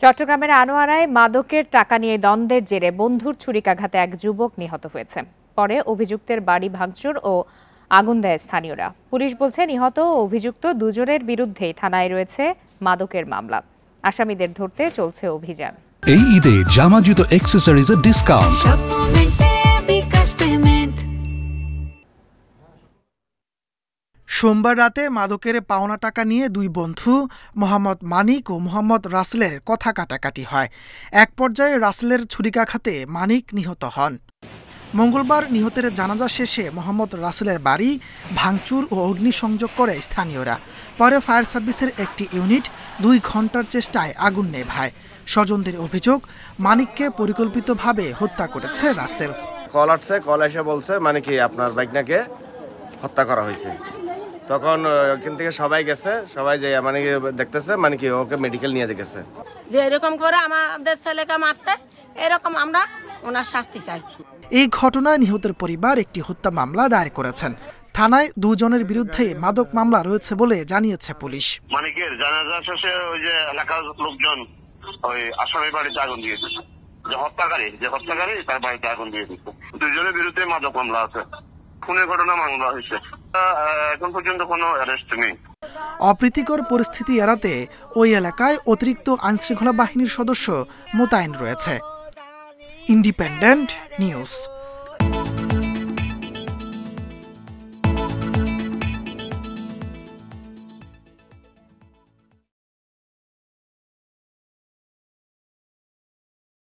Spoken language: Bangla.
চট্টগ্রামের আনোয়ারায় মাদকের টাকা নিয়ে দ্বন্দ্বের জেরে বন্ধুর ছুরিকাঘাতে এক যুবক নিহত হয়েছে। পরে অভিযুক্তের বাড়ি ভাঙচুর ও আগুন দেয় স্থানীয়রা। পুলিশ বলছে নিহত ও অভিযুক্ত দুজনের বিরুদ্ধেই থানায় রয়েছে মাদকের মামলা। আসামিদের ধরতে চলছে অভিযান। এই ঈদে জামা জুতো অ্যাকসেসরিজের ডিসকাউন্ট। সোমবার রাতে মাদকের পাওনা টাকা নিয়ে দুই বন্ধু মোহাম্মদ মানিক ও মোহাম্মদ রাসেলের কথা কাটাকাটি হয়। এক পর্যায়ে রাসেলের ছুরিকাঘাতে মানিক নিহত হন। মঙ্গলবার নিহতের জানাজা শেষে মোহাম্মদ রাসেলের বাড়ি ভাঙচুর ও অগ্নিসংযোগ করে স্থানীয়রা। পরে ফায়ার সার্ভিসের একটি ইউনিট 2 ঘন্টার চেষ্টায় আগুন নেভায়। স্বজনদের অভিযোগ, মানিককে পরিকল্পিতভাবে হত্যা করেছে রাসেল। কল এসে বলছে মানে কি আপনার বাইকনাকে হত্যা করা হয়েছে। তখন ওখান থেকে সবাই গেছে, সবাই যে মানে দেখতেছে মানে কি ওকে মেডিকেল নিয়ে গেছে। যে এরকম করে আমাদের ছেলেকে মারছে, এরকম আমরা ওনার শাস্তি চাই। এই ঘটনায় নিহতের পরিবার একটি হত্যা মামলা দায়ের করেছেন। থানায় দুজনের বিরুদ্ধে মাদক মামলা রয়েছে বলে জানিয়েছে পুলিশ। মানিকের জানাজা শেষে ওই যে এলাকার লোকজন ওই আসামির বাড়িতে আগুন দিয়েছে। যে হত্যাকারী তার বাড়িতে আগুন দিয়ে দিচ্ছে। দুজনের বিরুদ্ধে মাদক মামলা আছে, খুনের ঘটনা মামলা হয়েছে। এখন পর্যন্ত কোনো অ্যারেস্ট নেই। অপ্রীতিকর পরিস্থিতি এড়াতে ওই এলাকায় অতিরিক্ত আইনশৃঙ্খলা বাহিনীর সদস্য মোতায়েন রয়েছে। Independent news.